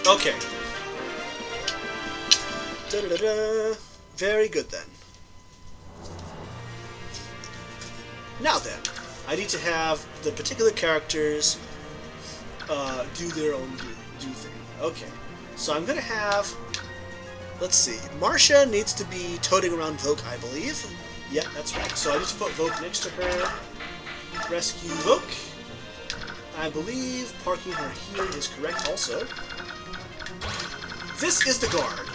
Okay. Da-da-da-da. Very good then. Now then, I need to have the particular characters do their own do thing. Okay. So I'm gonna have. Let's see. Marcia needs to be toting around Voke, I believe. Yeah, that's right. So I need to put Voke next to her. Rescue Voke. I believe parking her here is correct also. This is the guard.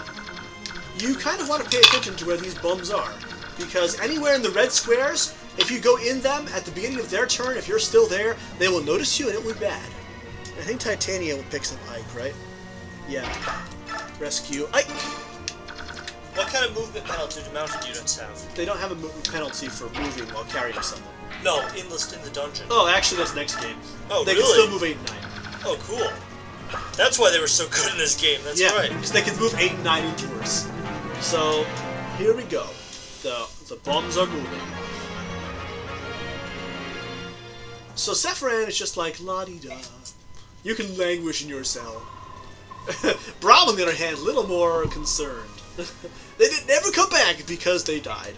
You kind of want to pay attention to where these bums are, because anywhere in the red squares, if you go in them at the beginning of their turn, if you're still there, they will notice you and it will be bad. I think Titania picks up Ike, right? Yeah. Rescue Ike. What kind of movement penalty do mounted units have? They don't have a movement penalty for moving while carrying someone. No, in the dungeon. Oh, actually, that's next game. Oh, they really? can still move 8 and 9. Oh, cool. That's why they were so good in this game. That's right. Because they can move 8 and 9 indoors. So, here we go. The bombs are moving. So Sephiran is just like, la-di-da. You can languish in your cell. Braum, on the other hand, a little more concerned. They didn't ever come back because they died.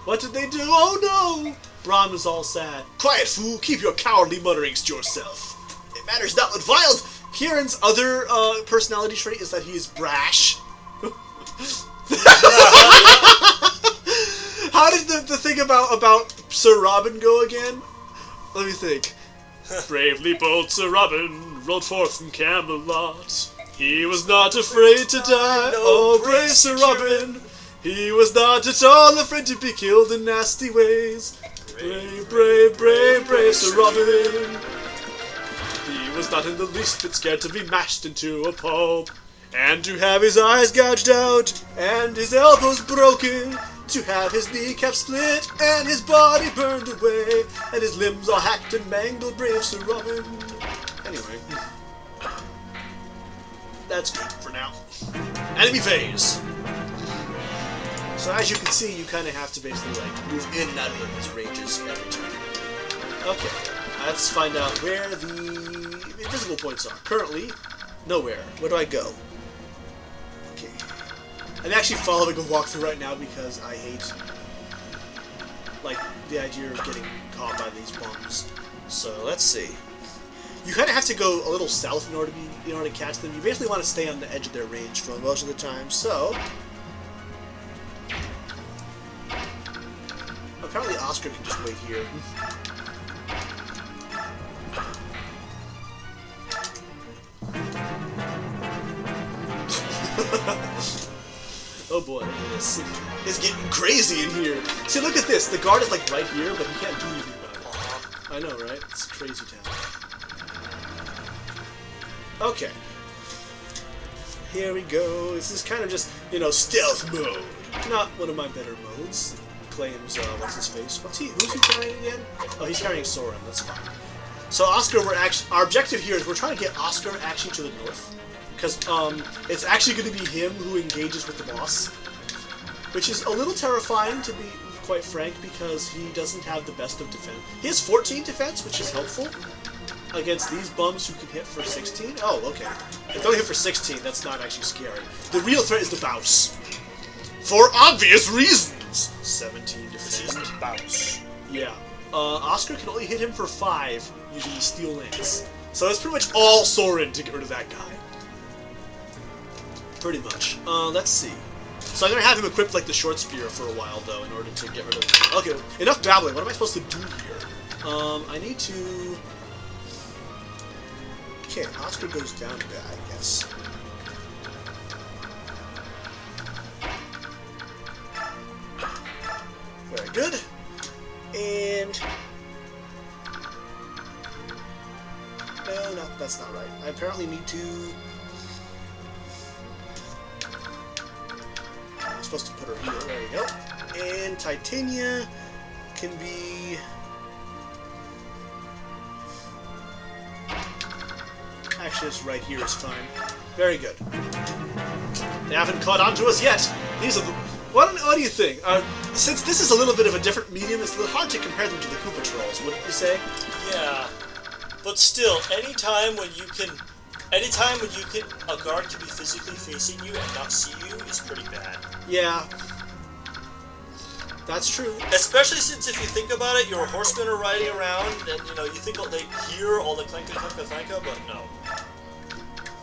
What did they do? Oh no! Braum is all sad. Quiet, fool! Keep your cowardly mutterings to yourself. It matters not what violence. Kieran's other personality trait is that he is brash. How did the thing about Sir Robin go again? Let me think. Bravely bold Sir Robin rode forth from Camelot. He was not afraid to die. Oh, brave Sir Robin. He was not at all afraid to be killed in nasty ways. Brave, brave, brave, brave Sir Robin. He was not in the least bit scared to be mashed into a pulp, and to have his eyes gouged out, and his elbows broken, to have his kneecap split, and his body burned away, and his limbs all hacked and mangled, brave Sir Robin. Anyway. That's good for now. Enemy phase! So as you can see, you kind of have to basically like move in and out of these ranges every turn. Okay, let's find out where the invisible points are. Currently, nowhere. Where do I go? Okay. I'm actually following a walkthrough right now because I hate like the idea of getting caught by these bombs. So let's see. You kind of have to go a little south in order to catch them. You basically want to stay on the edge of their range for most of the time. So apparently Oscar can just wait here. Oh boy, look at this. It's getting crazy in here. See, look at this. The guard is like right here, but he can't do anything about it. I know, right? It's a crazy town. Okay. Here we go. This is kind of just, you know, stealth mode. Not one of my better modes. Claims, what's his face? Who's he carrying again? Oh, he's carrying Soren. That's fine. So Oscar, our objective here is we're trying to get Oscar actually to the north. Because, it's actually going to be him who engages with the boss. Which is a little terrifying, to be quite frank, because he doesn't have the best of defense. He has 14 defense, which is helpful. Against these bums who can hit for 16? Oh, okay. If they only hit for 16, that's not actually scary. The real threat is the Bouse. For obvious reasons! 17 defense. This is the Bouse. Yeah. Oscar can only hit him for 5 using the Steel Lance. So it's pretty much all Soren to get rid of that guy. Pretty much. Let's see. So I'm gonna have him equip like the short spear for a while though, in order to get rid of. Okay, enough babbling. What am I supposed to do here? I need to. Okay, Oscar goes down a bit, I guess. Very good. And no, that's not right. I apparently need to. I'm supposed to put her here. There we go. And Titania can be. Actually, it's right here is fine. Very good. They haven't caught on to us yet. These are the. What do you think? Since this is a little bit of a different medium, it's a little hard to compare them to the Koopa Trolls, wouldn't you say? Yeah. But still, any time when you can Anytime when a guard can be physically facing you and not see you is pretty bad. Yeah. That's true. Especially since if you think about it, your horsemen are riding around and, you know, you think they hear all the clanka, but no.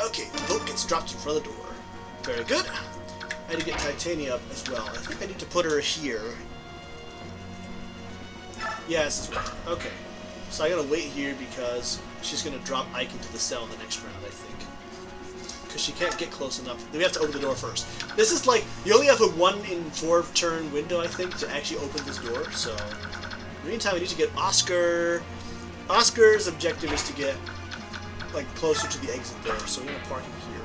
Okay, boat gets dropped in front of the door. Very good. I need to get Titania up as well. I think I need to put her here. Yeah, this is right. Okay. So I gotta wait here because she's gonna drop Ike into the cell in the next round, I think. Because she can't get close enough. We have to open the door first. This is like, you only have a 1 in 4 turn window, I think, to actually open this door. So, in the meantime, we need to get Oscar. Oscar's objective is to get, like, closer to the exit there. So we're gonna park him here.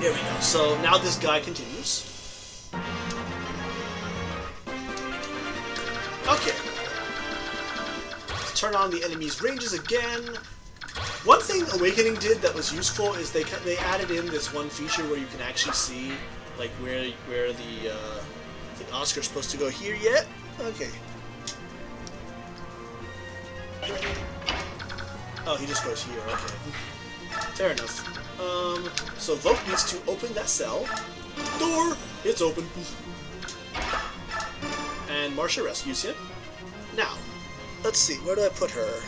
There we go. So now this guy continues. Okay. Let's turn on the enemy's ranges again. One thing Awakening did that was useful is they added in this one feature where you can actually see like where the I think Oscar's supposed to go here yet. Okay. Oh, he just goes here. Okay. Fair enough. So Vogue needs to open that cell. Door. It's open. And Marcia rescues him. Now, let's see. Where do I put her?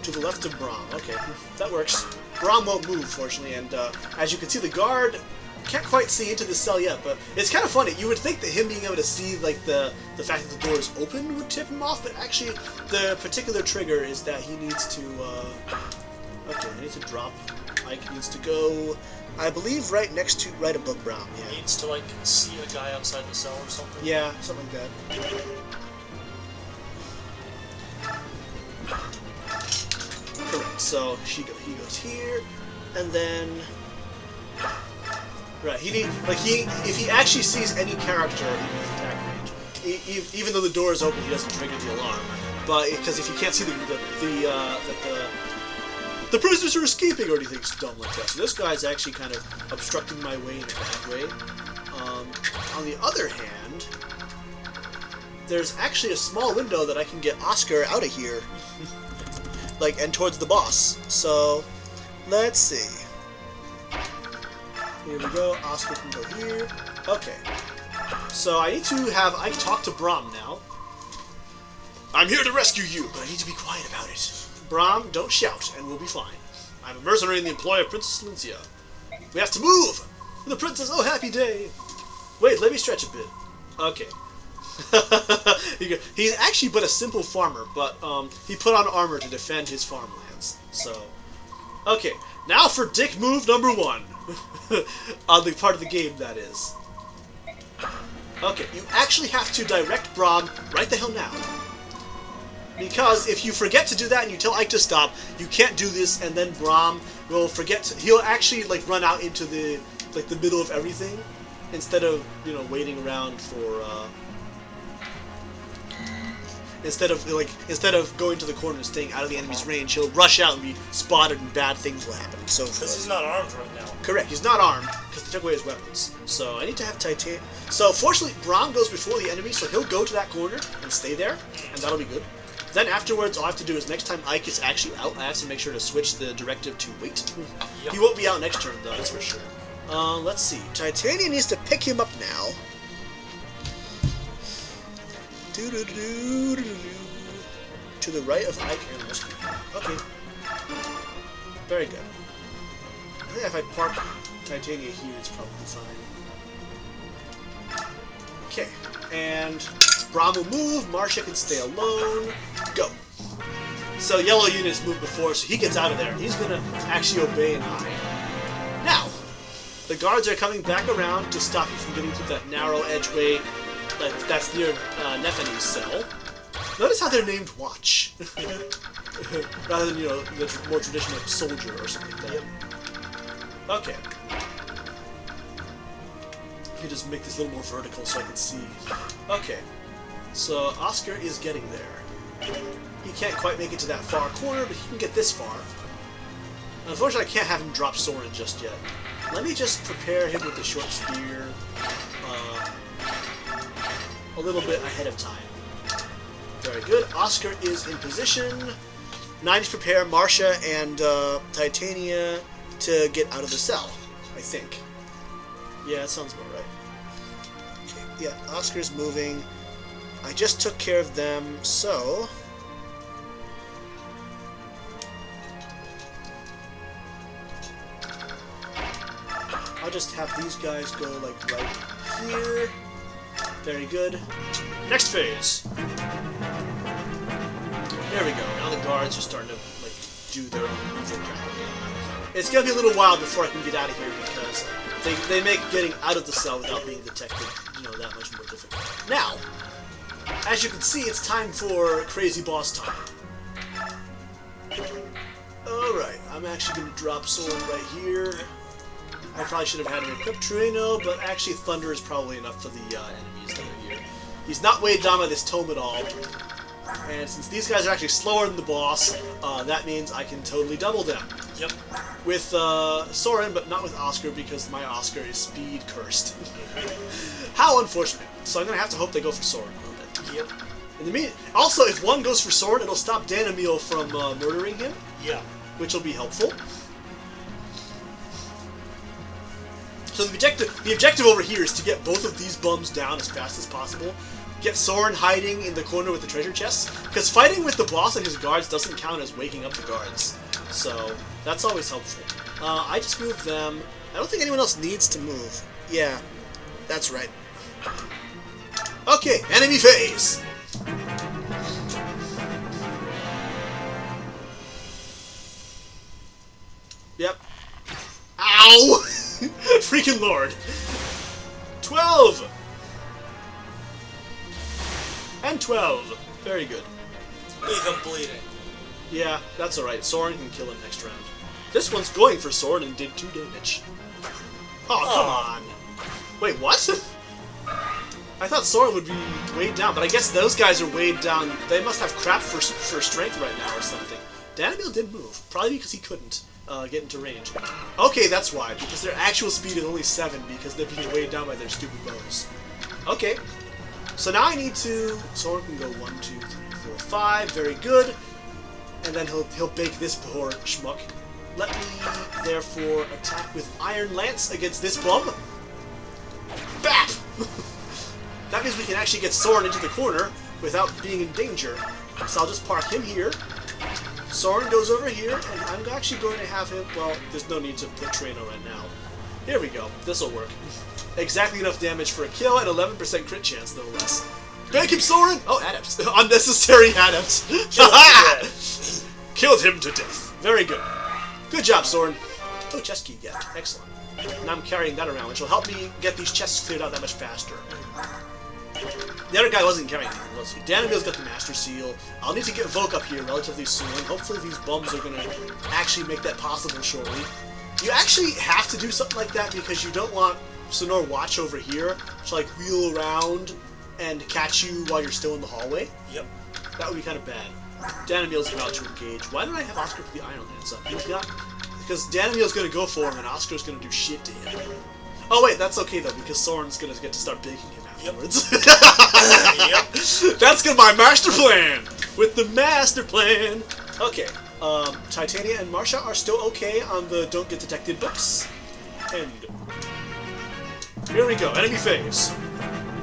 To the left of Braum. Okay, that works. Braum won't move, fortunately, and as you can see, the guard can't quite see into the cell yet, but it's kind of funny. You would think that him being able to see, like, the fact that the door is open would tip him off, but actually, the particular trigger is that he needs to, okay, I need to drop. Ike needs to go, I believe, right above Braum, yeah. He needs to, like, see a guy outside the cell or something? Yeah, something like that. Correct. So he goes here, and then right. If he actually sees any character in his attack range, even though the door is open, he doesn't trigger the alarm. But because if he can't see the prisoners are escaping or anything dumb like that, so this guy's actually kind of obstructing my way in a bad way. On the other hand, there's actually a small window that I can get Oscar out of here. Like, and towards the boss. So, let's see. Here we go. Oscar can go here. Okay. So I need to have Ike talk to Braum now. I'm here to rescue you, but I need to be quiet about it. Braum, don't shout, and we'll be fine. I'm a mercenary in the employ of Princess Lyncia. We have to move! The princess, oh happy day! Wait, let me stretch a bit. Okay. He's actually but a simple farmer, but he put on armor to defend his farmlands. So, okay, now for dick move number 1. On the part of the game, that is. Okay, you actually have to direct Braum right the hell now. Because if you forget to do that and you tell Ike to stop, you can't do this, and then Braum will forget to, he'll actually like run out into the middle of everything instead of, you know, waiting around for instead of going to the corner and staying out of the enemy's range, he'll rush out and be spotted and bad things will happen. So because he's not armed right now. Correct, he's not armed because they took away his weapons. So I need to have Titan. So fortunately, Braum goes before the enemy, so he'll go to that corner and stay there, and that'll be good. Then afterwards, all I have to do is next time Ike is actually out, I have to make sure to switch the directive to wait. Yep. He won't be out next turn though, that's for sure. Let's see. Titania needs to pick him up now. To the right of Ike and rescue. Okay. Very good. I think if I park Titania here, it's probably fine. Okay. And Braum will move. Marcia can stay alone. Go. So yellow units moved before, so he gets out of there. He's going to actually obey an eye. Now, the guards are coming back around to stop you from getting through that narrow edgeway that's near Nephani's cell. Notice how they're named Watch. Rather than, you know, the more traditional soldier or something like that. Yep. Okay. Let me just make this a little more vertical so I can see. Okay. So Oscar is getting there. He can't quite make it to that far corner, but he can get this far. Unfortunately, I can't have him drop Soren just yet. Let me just prepare him with the short spear a little bit ahead of time. Very good. Oscar is in position. Now I just prepare Marcia and Titania to get out of the cell, I think. Yeah, that sounds about right. Okay, yeah, Oscar's moving. I just took care of them, so... I'll just have these guys go, like, right here. Very good. Next phase. There we go. Now the guards are starting to, like, do their own infiltrate. It's gonna be a little while before I can get out of here because they make getting out of the cell without being detected, you know, that much more difficult. Now, as you can see, it's time for crazy boss time. Alright, I'm actually gonna drop Soren right here. I probably should have had him equipped Trueno, but actually Thunder is probably enough for the enemies that are here. He's not weighed down by this tome at all. And since these guys are actually slower than the boss, that means I can totally double them. Yep. With Soren, but not with Oscar, because my Oscar is speed cursed. How unfortunate. So I'm going to have to hope they go for Soren a little bit. Yep. In the also, if one goes for Soren, it'll stop Danamil from murdering him. Yeah. Which will be helpful. So the objective over here is to get both of these bums down as fast as possible. Get Soren hiding in the corner with the treasure chests. Because fighting with the boss and his guards doesn't count as waking up the guards. So, that's always helpful. I just moved them. I don't think anyone else needs to move. Yeah, that's right. Okay, enemy phase! Yep. Ow! Freaking lord. 12! And 12. Very good. Leave him bleeding. Yeah, that's alright. Soren can kill him next round. This one's going for Soren and did 2 damage. Oh, come on. Wait, what? I thought Soren would be weighed down, but I guess those guys are weighed down. They must have crap for strength right now or something. Danamil did move, probably because he couldn't get into range. Okay, that's why, because their actual speed is only 7 because they're being weighed down by their stupid bows. Okay. So now I need to... Soren can go 1, 2, 3, 4, 5. Very good. And then he'll bake this poor schmuck. Let me, therefore, attack with Iron Lance against this bum. BAP! That means we can actually get Soren into the corner without being in danger. So I'll just park him here. Soren goes over here, and I'm actually going to have him... Well, there's no need to put Trueno right now. Here we go. This'll work. Exactly enough damage for a kill and 11% crit chance, no less. Bake him, Soren! Oh, adept. Unnecessary adept. Killed him to death. Very good. Good job, Soren. Oh, chest key get. Excellent. Now I'm carrying that around, which will help me get these chests cleared out that much faster. The other guy wasn't carrying anything, was he? Danamil's got the Master Seal. I'll need to get Volk up here relatively soon. Hopefully these bums are going to actually make that possible shortly. You actually have to do something like that because you don't want Sonor Watch over here to like wheel around and catch you while you're still in the hallway. Yep. That would be kind of bad. Danamil's about to engage. Why did I have Oscar put the Iron Lance up? He's got... Because Danamil's going to go for him and Oscar's going to do shit to him. Oh wait, that's okay though, because Soren's going to get to start baking him afterwards. Yep. Yep. That's gonna be my master plan! With the master plan! Okay, Titania and Marcia are still okay on the Don't Get Detected books. And here we go, enemy phase.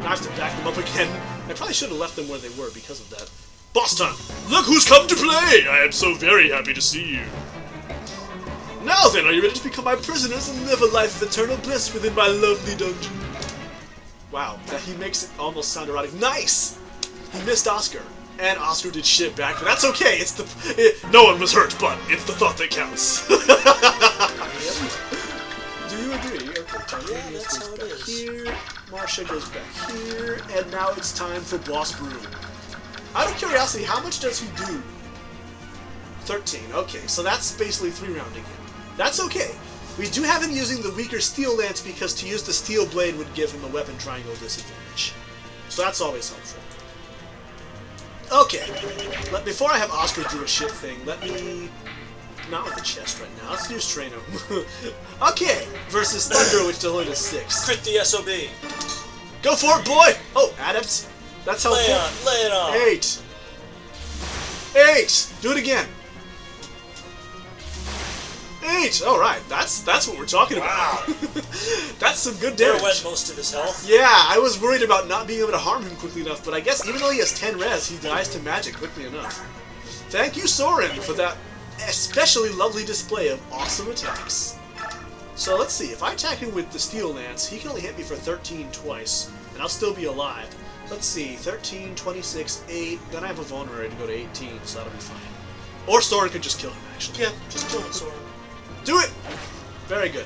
I have to back them up again. I probably should have left them where they were because of that. Boss time! Look who's come to play! I am so very happy to see you. Now then, are you ready to become my prisoners and live a life of eternal bliss within my lovely dungeon? Wow, that he makes it almost sound erotic. Nice! He missed Oscar. And Oscar did shit back, but that's okay. It's the... no one was hurt, but it's the thought that counts. Do you agree? Okay, yeah, that's how it is. Here, Marcia goes back here, and now it's time for Boss Brew. Out of curiosity, how much does he do? 13. Okay, so that's basically 3-rounding him. That's okay. We do have him using the weaker Steel Lance because to use the Steel Blade would give him a weapon triangle disadvantage. So that's always helpful. Okay. Before I have Oscar do a shit thing, let me... Not with the chest right now. Let's use Trueno. Okay! Versus Thunder, which only does 6. Crit the SOB. Go for it, boy! Oh, adepts. That's helpful. Lay it on. 8. 8! Do it again. 8! Alright, that's what we're talking Wow. about. That's some good There damage. went most of his health. Yeah, I was worried about not being able to harm him quickly enough, but I guess even though he has 10 res, he dies to magic quickly enough. Thank you, Soren, for that especially lovely display of awesome attacks. So let's see, if I attack him with the Steel Lance, he can only hit me for 13 twice, and I'll still be alive. Let's see, 13, 26, 8, then I have a vulnerary to go to 18, so that'll be fine. Or Soren could just kill him, actually. Yeah, just kill him, Soren. Do it! Very good.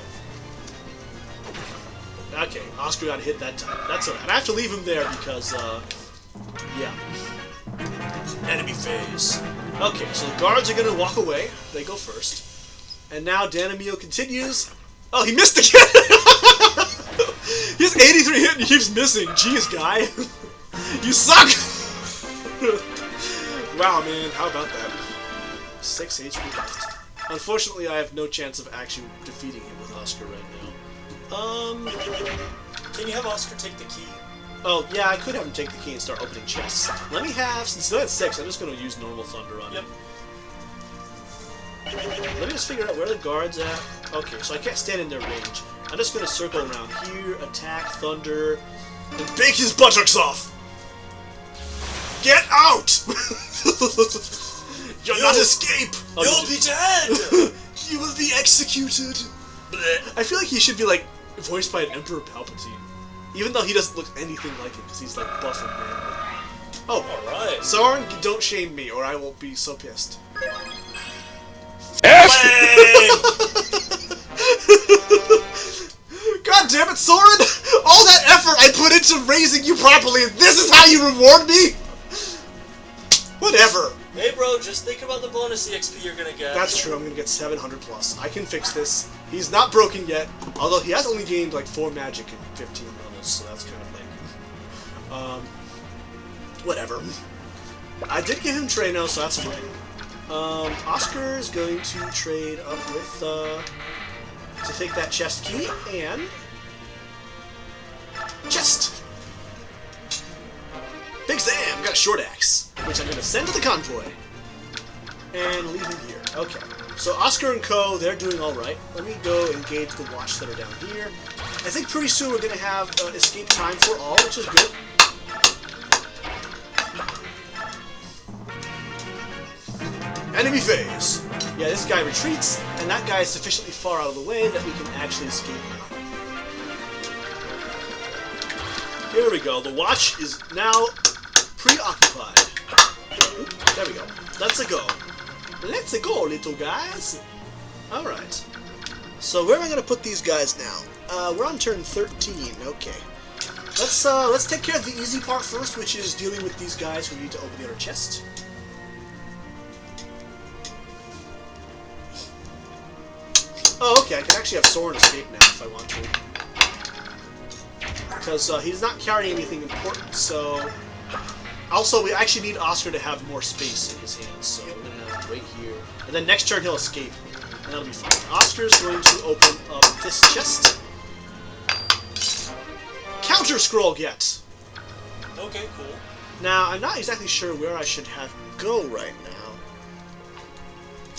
Okay, Oscar got hit that time. That's alright. I have to leave him there because, yeah. Enemy phase. Okay, so the guards are gonna walk away. They go first. And now Danamio continues. Oh, he missed again! He has 83 hit and he keeps missing. Jeez, guy. You suck! Wow, man, how about that? 6 HP left. Unfortunately, I have no chance of actually defeating him with Oscar right now. Can you have Oscar take the key? Oh, yeah, I could have him take the key and start opening chests. Let me have, since they're at 6, I'm just going to use normal thunder on him. Let me just figure out where the guard's at. Okay, so I can't stand in their range. I'm just going to circle around here, attack, thunder, and bake his buttocks off! Get out! You'll not escape! You'll be dead! You will be executed! I feel like he should be, like, voiced by an Emperor Palpatine. Even though he doesn't look anything like him, because he's, like, buff and manly. Oh, alright. Soren, don't shame me, or I will be so pissed. God damn it, Soren! All that effort I put into raising you properly, and this is how you reward me? Whatever. Hey bro, just think about the bonus EXP you're gonna get. That's true, I'm gonna get 700 plus. I can fix this. He's not broken yet, although he has only gained like 4 magic in 15 levels, so that's kind of lame. Whatever. I did give him Treno, so that's fine. Oscar is going to trade up with, to take that chest key, and... chest! Big Sam got a short axe, which I'm going to send to the convoy. And leave him here. Okay. So Oscar and Co, they're doing alright. Let me go engage the watch that are down here. I think pretty soon we're going to have escape time for all, which is good. Enemy phase! Yeah, this guy retreats, and that guy is sufficiently far out of the way that we can actually escape now. Here we go. The watch is now preoccupied. Oop, there we go. Let's go. Let's go, little guys. Alright. So where am I going to put these guys now? We're on turn 13. Okay. Let's take care of the easy part first, which is dealing with these guys who need to open the other chest. Oh, okay, I can actually have Soren escape now if I want to. Because he's not carrying anything important, so... Also, we actually need Oscar to have more space in his hands, so we're going to have to wait here. And then next turn he'll escape, and that'll be fine. Oscar's going to open up this chest. Counter scroll get! Okay, cool. Now, I'm not exactly sure where I should have him go right now.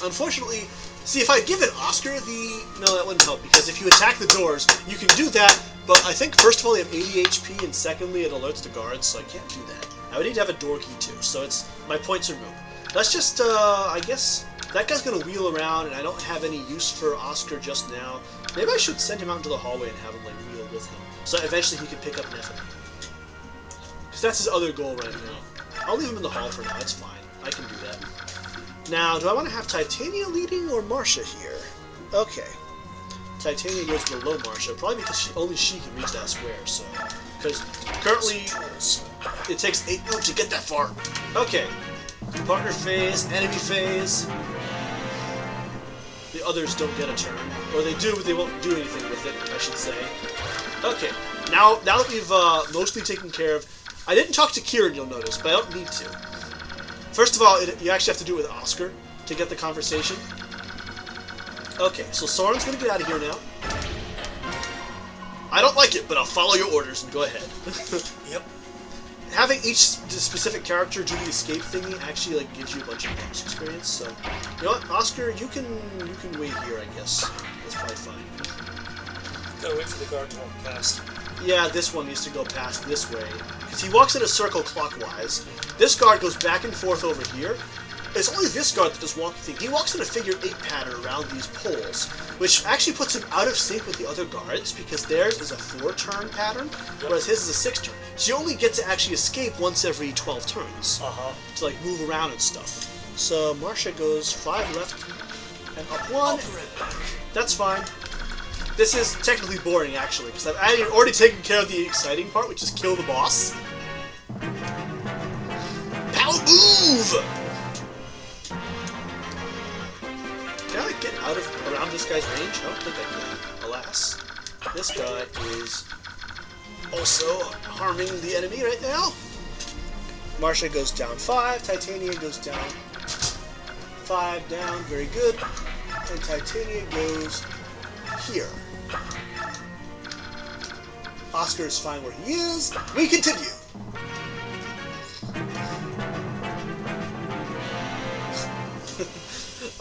Unfortunately... See, if I give it Oscar the... No, that wouldn't help, because if you attack the doors, you can do that, but I think, first of all, you have 80 HP, and secondly, it alerts the guards, so I can't do that. I would need to have a door key, too, so it's... My points are moot. Let's just, I guess... That guy's gonna wheel around, and I don't have any use for Oscar just now. Maybe I should send him out into the hallway and have him, like, wheel with him, so eventually he can pick up Nephilim. Because that's his other goal right now. I'll leave him in the hall for now, it's fine. I can do that. Now, do I want to have Titania leading or Marcia here? Okay. Titania goes below Marcia, probably because only she can reach that square, so... Because currently, it takes 8 moves to get that far. Okay. Partner phase, enemy phase. The others don't get a turn. Or they do, but they won't do anything with it, I should say. Okay. Now that we've mostly taken care of... I didn't talk to Kieran, you'll notice, but I don't need to. First of all, you actually have to do it with Oscar to get the conversation. Okay, so Soren's gonna get out of here now. I don't like it, but I'll follow your orders and go ahead. Yep. having each specific character do the escape thingy actually like gives you a bunch of bonus experience. So, you know what, Oscar, you can wait here, I guess. That's probably fine. Gotta wait for the guard to walk past. Yeah, this one needs to go past this way because he walks in a circle clockwise. This guard goes back and forth over here. It's only this guard that does walking thing. He walks in a figure 8 pattern around these poles, which actually puts him out of sync with the other guards because theirs is a 4-turn pattern, whereas his is a 6-turn. So you only get to actually escape once every 12 turns to like move around and stuff. So Marcia goes 5 left and up 1. That's fine. This is technically boring actually because I've already taken care of the exciting part, which is kill the boss. Power move! Can I get out of around this guy's range? I don't think I can. Alas. This guy is also harming the enemy right now. Marcia goes down 5. Titania goes down 5 down. Very good. And Titania goes here. Oscar is fine where he is. We continue.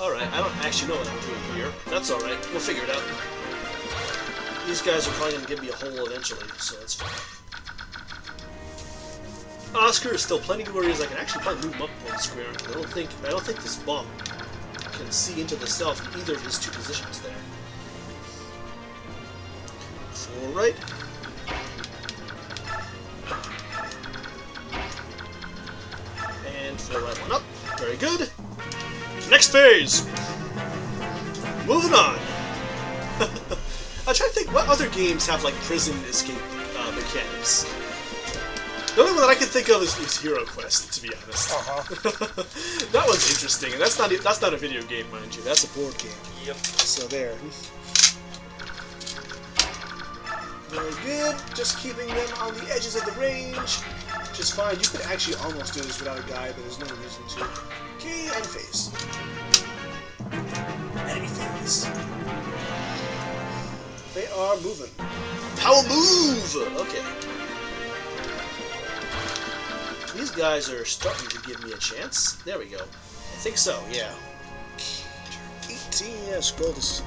Alright, I don't actually know what I'm doing here. That's alright, we'll figure it out. These guys are probably going to give me a hole eventually, so that's fine. Oscar is still plenty good where he is. I can actually probably move him up one square. I don't think this bum can see into the self in either of his 2 positions there. 4 right. And 4 right, 1 up. Very good. Next phase! Moving on! I'm trying to think, what other games have, like, prison escape mechanics? The only one that I can think of is Hero Quest, to be honest. That one's interesting, and that's not a video game, mind you. That's a board game. Yep. So there. Very good. Just keeping them on the edges of the range, which is fine. You could actually almost do this without a guy, but there's no reason to. Okay, and phase. Enemy phase. They are moving. Power move! Okay. These guys are starting to give me a chance. There we go. I think so, yeah. 18, yeah, scroll this.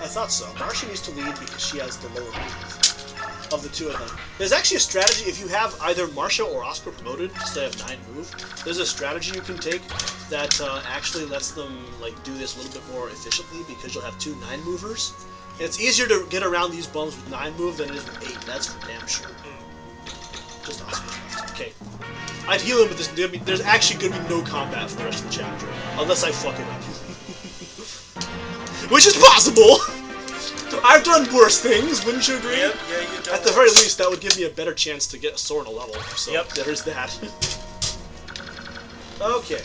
I thought so. Marcia needs to lead because she has the lower move of the 2 of them. There's actually a strategy, if you have either Marcia or Oscar promoted, instead of 9 move, there's a strategy you can take that actually lets them like do this a little bit more efficiently because you'll have 2 9 movers. And it's easier to get around these bums with 9 move than it is with 8, that's for damn sure. Just Oscar left. Okay. I'd heal him, but there's actually going to be no combat for the rest of the chapter, unless I fuck it up. Which is possible! I've done worse things, wouldn't you agree? Yep, yeah, you've done At the very least, that would give me a better chance to get a sword a level. So yep. There's that. Okay.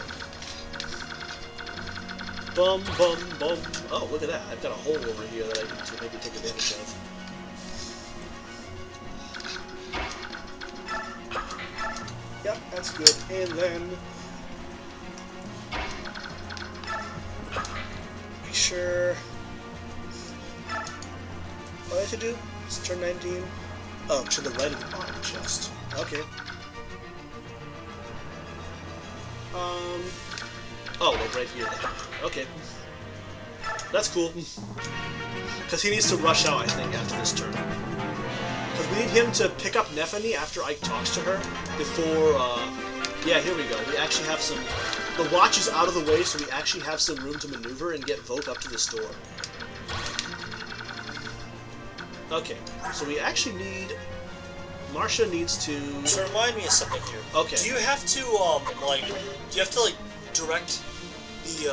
Bum, bum, bum. Oh, look at that. I've got a hole over here that I can maybe take advantage of. Yep, that's good. And then... be sure... what do I have to do? It's turn 19. Oh, to the right of the bottom chest. Okay. Oh, like right here then. Okay. That's cool. Because he needs to rush out, I think, after this turn. Because we need him to pick up Nephany after Ike talks to her before, yeah, here we go. We actually have some... the watch is out of the way, so we actually have some room to maneuver and get Voke up to the store. Okay, so we actually need... Marcia needs to... So remind me of something here. Okay. Do you have to, direct the,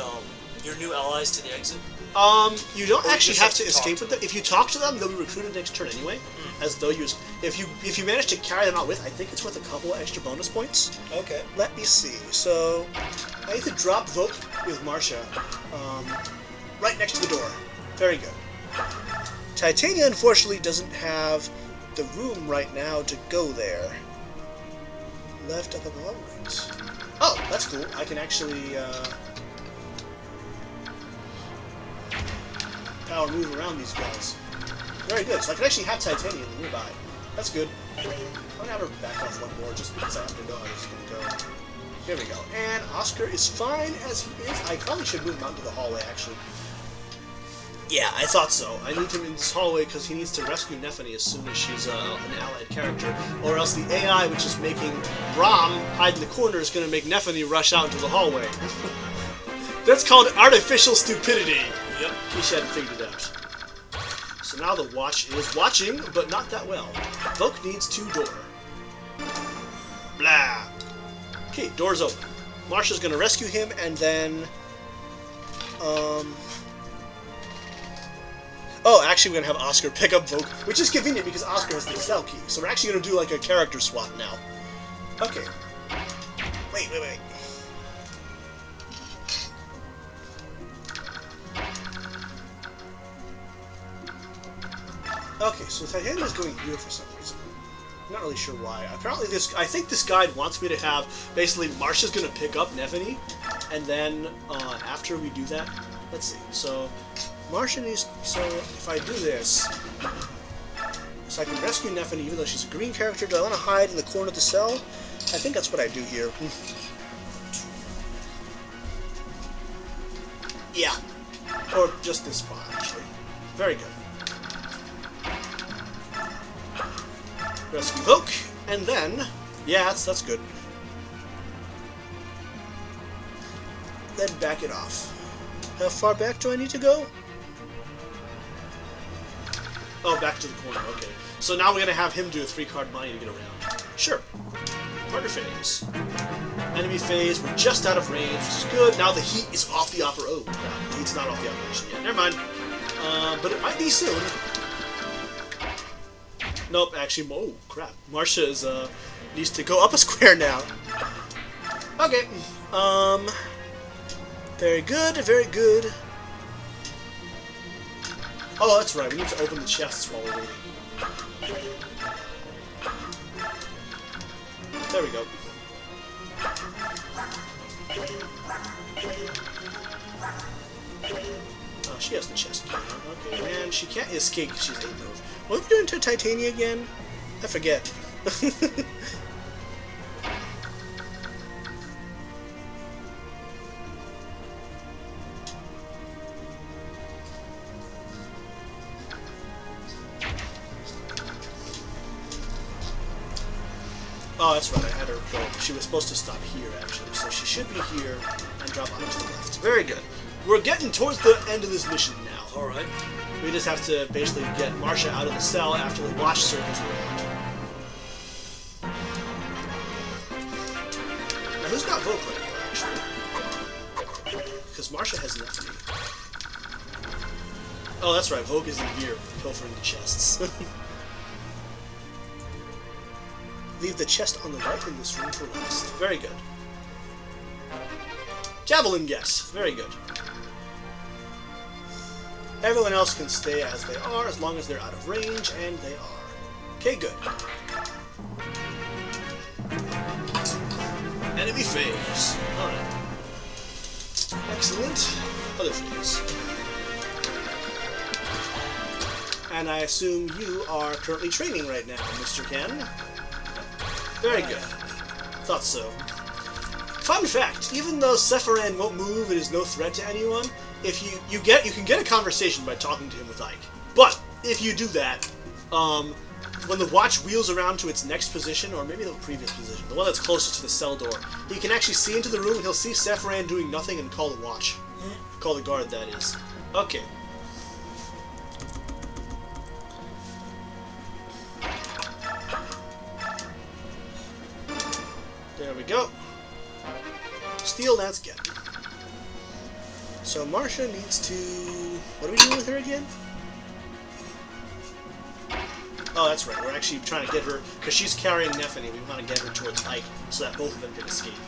your new allies to the exit? You don't Or you actually just have to escape with them. If you talk to them, they'll be recruited next turn anyway. As though you... If you manage to carry them out with, I think it's worth a couple extra bonus points. Okay. Let me see. So, I need to drop Voke with Marcia. Right next to the door. Very good. Titania, unfortunately, doesn't have the room right now to go there. Left up above right. Oh, that's cool. I can actually power move around these guys. Very good. So I can actually have Titania nearby. That's good. I'm gonna have her back off one more just because I have to know how this is gonna go. Here we go. And Oscar is fine as he is. I probably should move him out into the hallway, actually. Yeah, I thought so. I need him in this hallway because he needs to rescue Nephany as soon as she's an allied character. Or else the AI, which is making Rom hide in the corner, is going to make Nephany rush out into the hallway. That's called artificial stupidity. Yep. Keisha hadn't figured it out. So now the watch is watching, but not that well. Voke needs 2 door. Blah. Okay, door's open. Marsha's gonna rescue him, and then... Oh, actually we're gonna have Oscar pick up Voke, which is convenient because Oscar has the cell key. So we're actually gonna do like a character swap now. Okay. Wait. Okay, so Titania's going here for some reason. I'm not really sure why. Apparently I think this guide wants me to have, basically, Marsha's gonna pick up Nephany, and then, after we do that, let's see, so, Marsha needs, so, if I do this, so I can rescue Nephany even though she's a green character, do I want to hide in the corner of the cell? I think that's what I do here. Yeah. Or just this spot, actually. Very good. Rescue Voke, and then, yeah, that's good. Then back it off. How far back do I need to go? Oh, back to the corner, okay. So now we're gonna have him do a 3-card money to get around. Sure. Partner phase. Enemy phase, we're just out of range, which is good. Now the heat is off the opera. Oh, crap. The heat's not off the operation yet. Never mind. But it might be soon. Nope, actually, oh crap. Marsha is, needs to go up a square now. Okay. Very good, very good. Oh, that's right, we need to open the chests while we're waiting. There we go. Oh, she has the chest key. Okay, and she can't escape because she's 8 move. What are we doing to Titania again? I forget. Oh, that's right, I had her go. She was supposed to stop here, actually, so she should be here and drop onto the left. Very good. We're getting towards the end of this mission now. Alright. We just have to basically get Marsha out of the cell after the watch circles around. Now, who's got Voke right now, actually? Because Marsha has nothing. Oh, that's right, Voke is in here, pilfering the chests. Leave the chest on the right in this room for last. Very good. Javelin guess. Very good. Everyone else can stay as they are as long as they're out of range, and they are. Okay, good. Enemy phase. Alright. Excellent. Other phase. And I assume you are currently training right now, Mr. Ken. Very good. Thought so. Fun fact, even though Sephiran won't move and is no threat to anyone, if you can get a conversation by talking to him with Ike. But if you do that, when the watch wheels around to its next position, or maybe the previous position, the one that's closest to the cell door, he can actually see into the room, and he'll see Sephiran doing nothing and call the watch. Call the guard, that is. Okay. There we go. Steel, that's good. So Marsha needs to... What are we doing with her again? Oh, that's right. We're actually trying to get her... Because she's carrying Nephany, we want to get her towards Ike so that both of them can escape.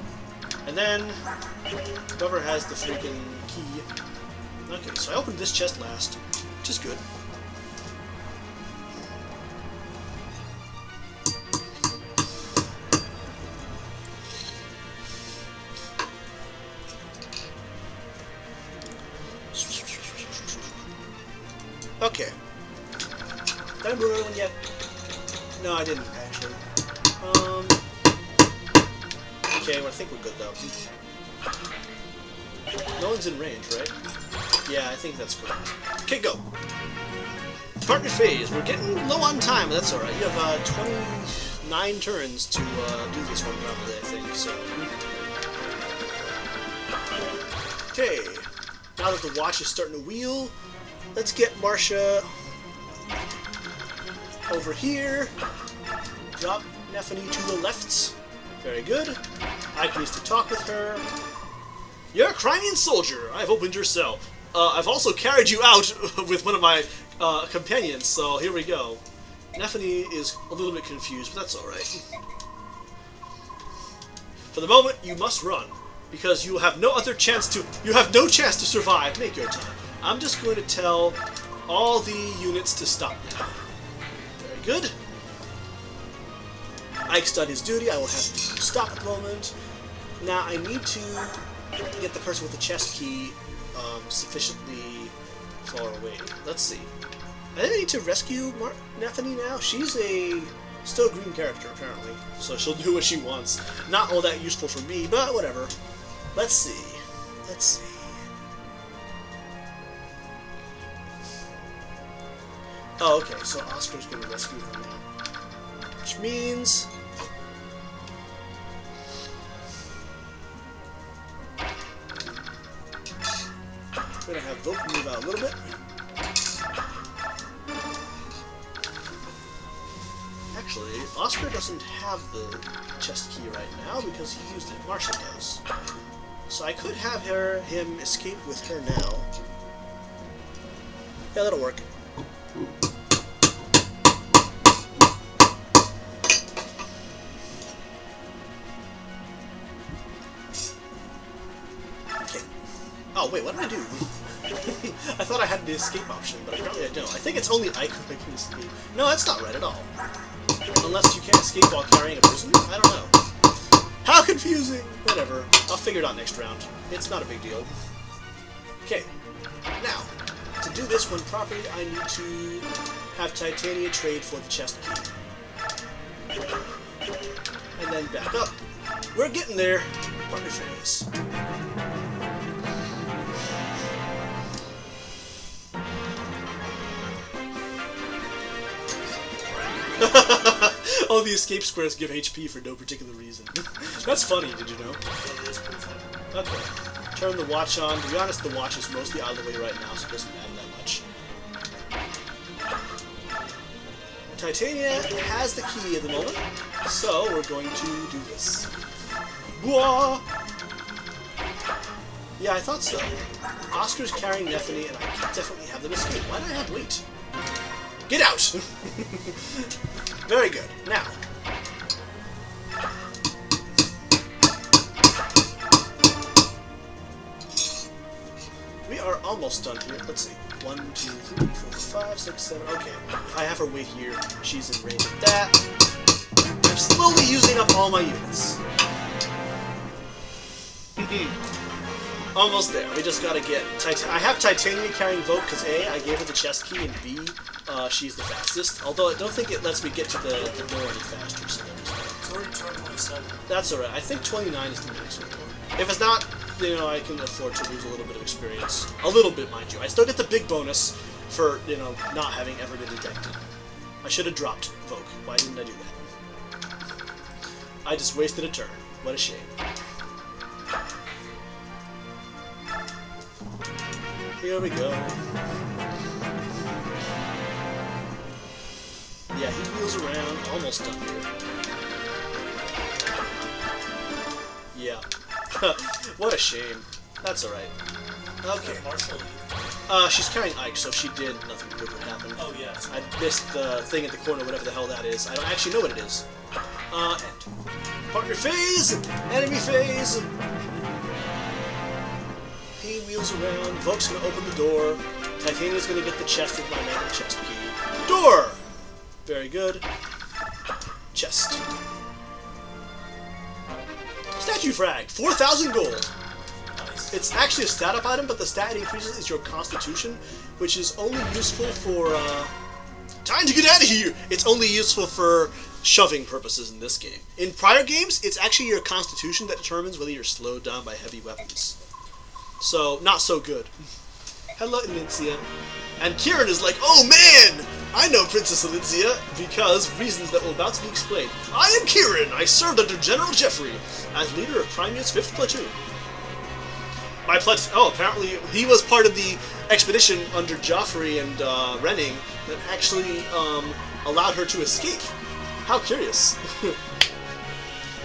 And then... Whoever has the freaking key... Okay, so I opened this chest last, which is good. Okay. Did I move everyone yet? No, I didn't, actually. Okay, well, I think we're good, though. No one's in range, right? Yeah, I think that's correct. Okay, go! Partner phase. We're getting low on time, but that's alright. You have 29 turns to do this one, probably, I think, so... Okay. Now that the watch is starting to wheel, let's get Marcia over here. Drop Nephany to the left. Very good. Ike needs to talk with her. You're a Crimean soldier. I've opened your cell. I've also carried you out with one of my companions, so here we go. Nephany is a little bit confused, but that's alright. For the moment, you must run, because you have no other chance to... You have no chance to survive. Make your time. I'm just going to tell all the units to stop now. Very good. Ike's done his duty. I will have to stop at the moment. Now, I need to get the person with the chest key sufficiently far away. Let's see. I think I need to rescue Nephany now. She's a still green character, apparently, so she'll do what she wants. Not all that useful for me, but whatever. Let's see. Let's see. Oh, okay, so Oscar's going to rescue her now. Which means... I'm going to have Voke move out a little bit. Actually, Oscar doesn't have the chest key right now because he used it. Marcia does. So I could have him escape with her now. Yeah, that'll work. Okay. Oh, wait, what did I do? I thought I had the escape option, but apparently I don't. I think it's only Ike who can escape. No, that's not right at all. Unless you can't escape while carrying a prisoner? I don't know. How confusing! Whatever. I'll figure it out next round. It's not a big deal. Okay. Now, to do this one properly, I need to have Titania trade for the chest key. And then back up. We're getting there. Partner phase. Oh, the escape squares give HP for no particular reason. That's funny, did you know? Okay. Turn the watch on. To be honest, the watch is mostly out of the way right now, so it doesn't matter that much. Titania has the key at the moment, so we're going to do this. Whoa! Yeah, I thought so. Oscar's carrying Nephany, and I definitely have them escape. Why did I have wait? Get out! Very good. Now. We are almost done here. Let's see. 1, 2, 3, 4, 5, 6, 7. Okay. If I have her wait here, she's in range of that. I'm slowly using up all my units. Almost there. We just gotta get... I have Titania carrying Vote because A, I gave her the chest key, and B, she's the fastest. Although I don't think it lets me get to the door any faster, so It's already 27. That's alright. I think 29 is the maximum. If it's not, you know, I can afford to lose a little bit of experience. A little bit, mind you. I still get the big bonus for, you know, not having ever been detected. I should have dropped Vogue. Why didn't I do that? I just wasted a turn. What a shame. Here we go. Yeah, he wheels around. Almost done here. Yeah. What a shame. That's alright. Okay. She's carrying Ike, so if she did, nothing good would happen. Oh, yeah. I missed the thing at the corner, whatever the hell that is. I don't actually know what it is. End. Partner phase! Enemy phase! He wheels around. Voke's gonna open the door. Titania's gonna get the chest with my magic chest key. Door! Very good. Chest. Statue frag. 4,000 gold. Nice. It's actually a stat up item, but the stat it increases is your constitution, which is only useful for Time to get out of here! It's only useful for shoving purposes in this game. In prior games, it's actually your constitution that determines whether you're slowed down by heavy weapons. So, not so good. Hello, Elincia. And Kieran is like, oh man! I know Princess Elincia because reasons that will about to be explained. I am Kieran! I served under General Jeffrey as leader of Crimea's 5th platoon. My platoon... Oh, apparently he was part of the expedition under Joffrey and Renning that actually allowed her to escape. How curious.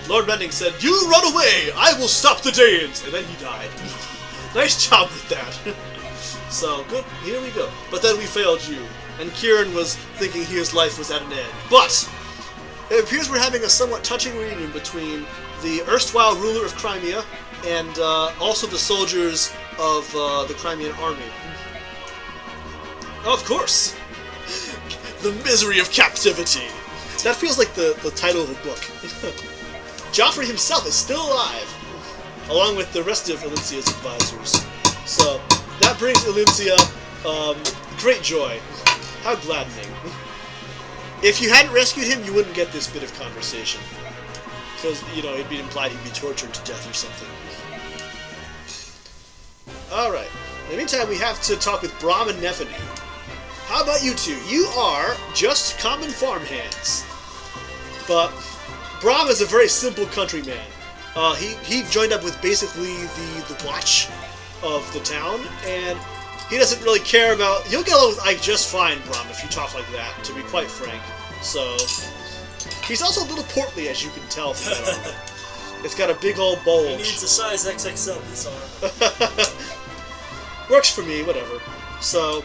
Lord Renning said, you run away! I will stop the Danes! And then he died. Nice job with that. So, good, here we go. But then we failed you. And Kieran was thinking his life was at an end. But it appears we're having a somewhat touching reunion between the erstwhile ruler of Crimea and also the soldiers of the Crimean army. Of course! The misery of captivity. That feels like the title of a book. Joffrey himself is still alive, along with the rest of Elincia's advisors. So, that brings Elincia great joy. How gladdening. If you hadn't rescued him, you wouldn't get this bit of conversation. Because, you know, it'd be implied he'd be tortured to death or something. Alright. In the meantime, we have to talk with Brahm and Nephany. How about you two? You are just common farmhands. But Brahm is a very simple countryman. He joined up with basically the watch of the town, and he doesn't really care about... You'll get along with Ike just fine, Brahm, if you talk like that, to be quite frank. So, he's also a little portly, as you can tell from that armor. It's got a big old bulge. He needs a size XXL, this armor. Works for me, whatever. So,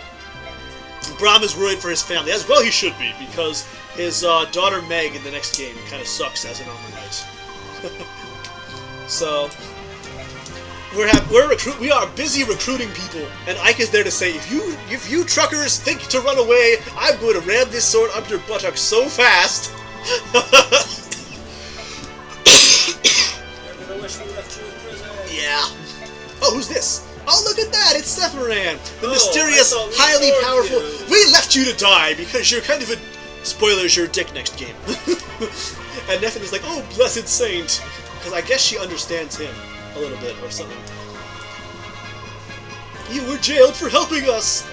Brahm is worried for his family, as well he should be, because his daughter Meg in the next game kind of sucks as an armor knight. So, we are busy recruiting people, and Ike is there to say, if you truckers think to run away, I'm going to ram this sword up your buttocks so fast. You're gonna wish we left you in prison. Yeah. Oh, who's this? Oh, look at that! It's Sephiran, the mysterious, highly powerful. We left you to die because you're kind of a... Spoilers, you're a dick next game. And Nephany's like, oh, blessed saint. Because I guess she understands him a little bit or something. You were jailed for helping us!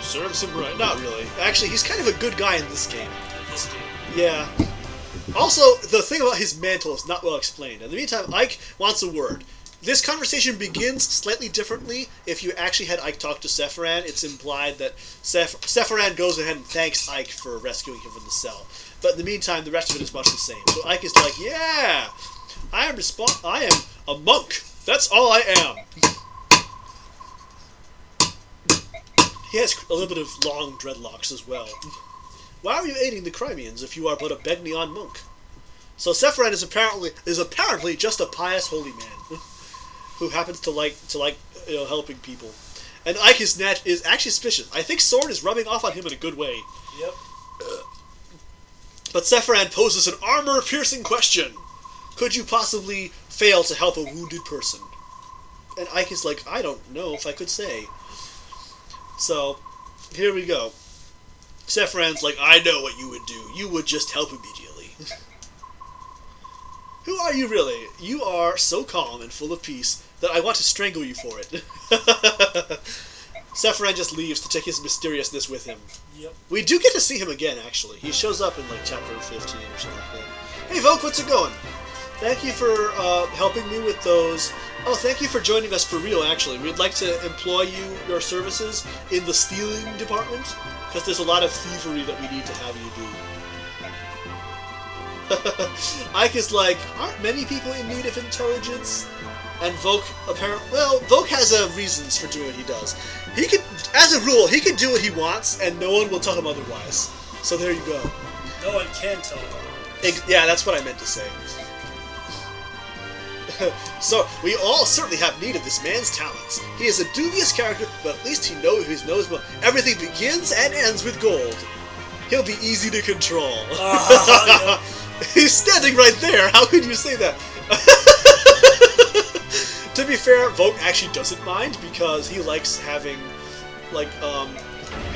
Serves him right. Not really. Actually, he's kind of a good guy in this game. In this game. Yeah. Also, the thing about his mantle is not well explained. In the meantime, Ike wants a word. This conversation begins slightly differently. If you actually had Ike talk to Sephiran, it's implied that Sephiran goes ahead and thanks Ike for rescuing him from the cell. But in the meantime, the rest of it is much the same. So Ike is like, yeah, I am a monk. That's all I am. He has a little bit of long dreadlocks as well. Why are you aiding the Crimeans if you are but a Begnion monk? So Sephiran is apparently just a pious holy man who happens to like helping people. And Ike is actually suspicious. I think Sword is rubbing off on him in a good way. Yep. But Sephiran poses an armor-piercing question. Could you possibly fail to help a wounded person? And Ike is like, I don't know if I could say. So, here we go. Sephiran's like, I know what you would do. You would just help immediately. Who are you really? You are so calm and full of peace that I want to strangle you for it. Sephiran just leaves to take his mysteriousness with him. Yep. We do get to see him again, actually. He shows up in, like, chapter 15 or something like that. Hey, Volk, what's it going? Thank you for helping me with those. Oh, thank you for joining us for real, actually. We'd like to employ your services in the stealing department, because there's a lot of thievery that we need to have you do. Ike is like, aren't many people in need of intelligence? And Volk Volk has reasons for doing what he does. He could, as a rule, he can do what he wants, and no one will tell him otherwise. So there you go. No one can tell him. Yeah, that's what I meant to say. So, we all certainly have need of this man's talents. He is a dubious character, but at least he knows well. Everything begins and ends with gold. He'll be easy to control. Yeah. He's standing right there. How could you say that? To be fair, Volk actually doesn't mind because he likes having, like,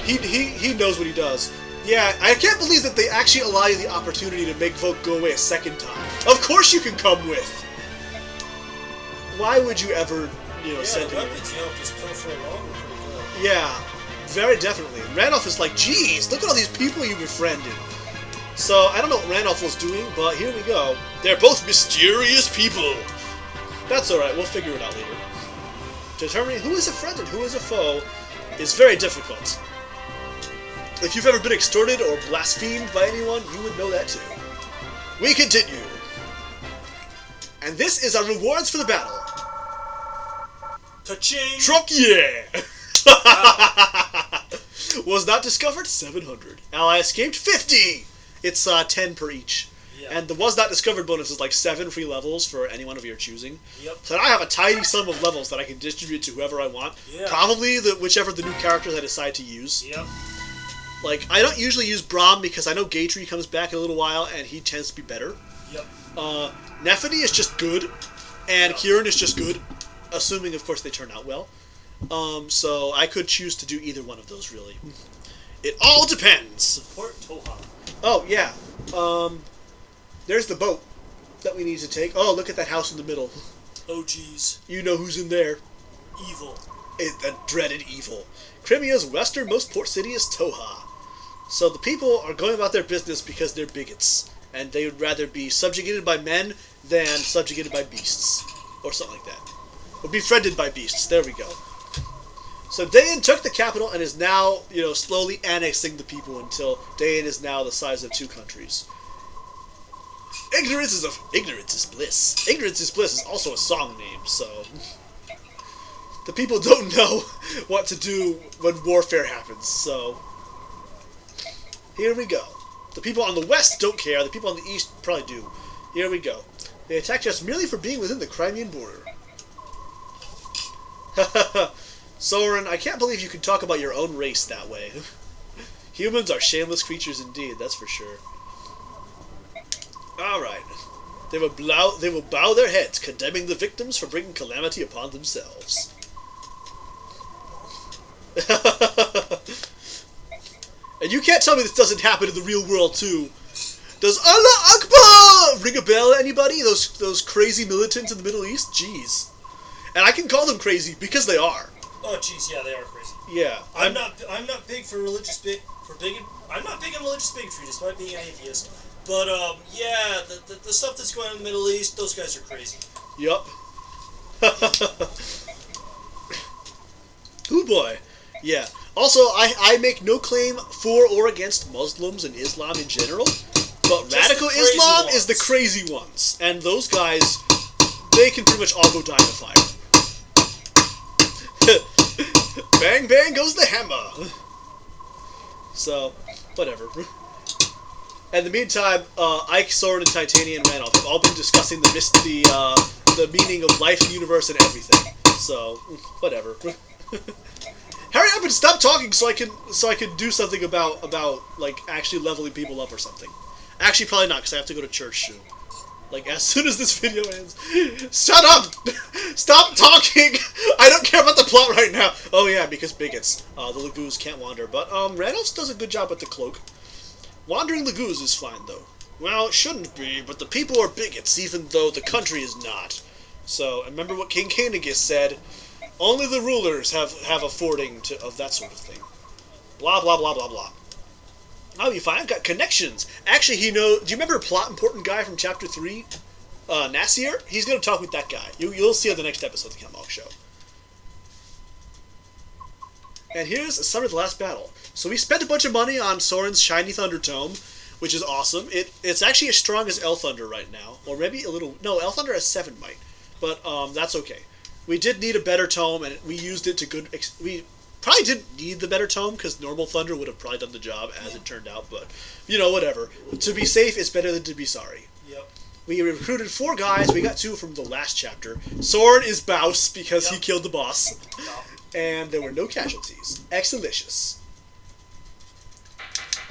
he knows what he does. Yeah, I can't believe that they actually allow you the opportunity to make Vogue go away a second time. Of course you can come with! Why would you ever, send the him? weapons, just pilfer along were pretty good. Yeah, very definitely. Randolph is like, geez, look at all these people you befriended. So, I don't know what Randolph was doing, but here we go. They're both mysterious people. That's alright, we'll figure it out later. Determining who is a friend and who is a foe is very difficult. If you've ever been extorted or blasphemed by anyone, you would know that too. We continue. And this is our rewards for the battle. Ta-ching! Truck, yeah! Was not discovered, 700. Ally escaped, 50! It's 10 per each. Yeah. And the was not discovered bonus is like 7 free levels for anyone of your choosing. Yep. So I have a tiny sum of levels that I can distribute to whoever I want. Yeah. Probably whichever the new characters I decide to use. Yep. Like, I don't usually use Braum because I know Gatry comes back in a little while and he tends to be better. Yep. Nephany is just good, and Yep. Kieran is just good, assuming, of course, they turn out well. So I could choose to do either one of those, really. It all depends. Support Toha. Oh, yeah. There's the boat that we need to take. Oh, look at that house in the middle. Oh, geez. You know who's in there. Evil. The dreaded evil. Crimea's westernmost port city is Toha. So the people are going about their business because they're bigots. And they would rather be subjugated by men than subjugated by beasts. Or something like that. Or befriended by beasts. There we go. So Dayan took the capital and is now, slowly annexing the people until Dayan is now the size of 2 countries. Ignorance is bliss. Ignorance is bliss is also a song name, so the people don't know what to do when warfare happens, so here we go. The people on the west don't care, the people on the east probably do. Here we go. They attacked us merely for being within the Crimean border. Soren, I can't believe you can talk about your own race that way. Humans are shameless creatures indeed, that's for sure. Alright. They will bow their heads, condemning the victims for bringing calamity upon themselves. And you can't tell me this doesn't happen in the real world, too. Does Allah Akbar ring a bell, anybody? Those crazy militants in the Middle East? Jeez. And I can call them crazy, because they are. Oh, jeez, yeah, they are crazy. Yeah. I'm not big for religious I'm not big on religious bigotry, despite being an atheist. But yeah, the stuff that's going on in the Middle East, those guys are crazy. Yup. Ooh boy. Yeah. Also, I make no claim for or against Muslims and Islam in general, but Just radical the crazy Islam ones. is the crazy ones, and those guys, they can pretty much all go die in a fire. Bang bang goes the hammer. So, whatever. In the meantime, Ike, Soren, and Titania and Randolph have all been discussing the meaning of life, the universe, and everything. So, whatever. Hurry up and stop talking so I can do something about like actually leveling people up or something. Actually, probably not because I have to go to church soon. Like as soon as this video ends. Shut up! Stop talking! I don't care about the plot right now. Oh yeah, because bigots. The Lagoos can't wander, but Randolph does a good job with the cloak. Wandering Lagoos is fine though. Well, it shouldn't be, but the people are bigots, even though the country is not. So remember what King Koenigus said. Only the rulers have a fording of that sort of thing. Blah, blah, blah, blah, blah. Oh, you find I've got connections. Actually, do you remember a plot important guy from Chapter 3? Nasir? He's going to talk with that guy. You'll see on the next episode of the Count Show. And here's a summary of the last battle. So we spent a bunch of money on Soren's Shiny Thunder Tome, which is awesome. It's actually as strong as El Thunder right now. Or maybe a little... No, El Thunder has 7 might. But that's okay. We did need a better tome, and we used it to good... We probably didn't need the better tome, because normal Thunder would have probably done the job, as it turned out, but, whatever. To be safe is better than to be sorry. Yep. We recruited 4 guys, we got 2 from the last chapter. Soren is Baus, because he killed the boss. And there were no casualties. Excellicious.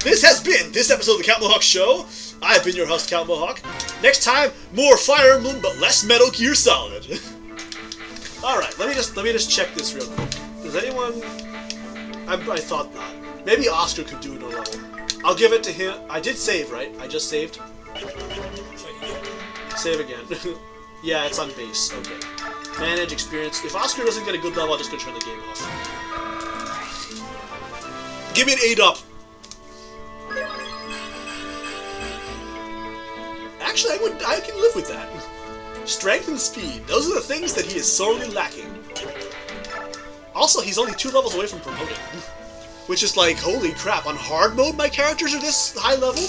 This has been this episode of the Count Mohawk Show. I've been your host, Count Mohawk. Next time, more Fire Emblem, but less Metal Gear Solid. Alright, let me just check this real quick. Does anyone... I thought not. Maybe Oscar could do another level. I'll give it to him. I did save, right? I just saved. Save again. Yeah, it's on base. Okay. Manage experience. If Oscar doesn't get a good level, I'm just gonna turn the game off. Give me an 8 up. Actually, I can live with that. Strength and speed. Those are the things that he is sorely lacking. Also, he's only 2 levels away from promoting. Which is like, holy crap, on hard mode my characters are this high level?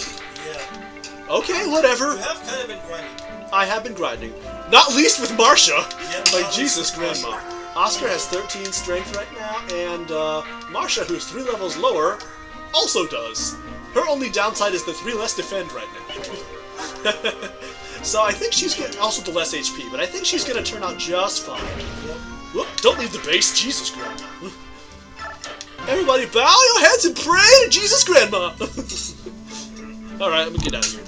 Yeah. Okay, whatever. You have kind of been grinding. I have been grinding. Not least with Marsha. Yeah, Like, Jesus, Grandma. Oscar has 13 strength right now, and Marsha, who's 3 levels lower, also does. Her only downside is the 3 less defend right now. So I think she's getting also the less HP, but I think she's gonna turn out just fine. Whoop, don't leave the base, Jesus, Grandma. Everybody bow your heads and pray to Jesus, Grandma. Alright, let me get out of here.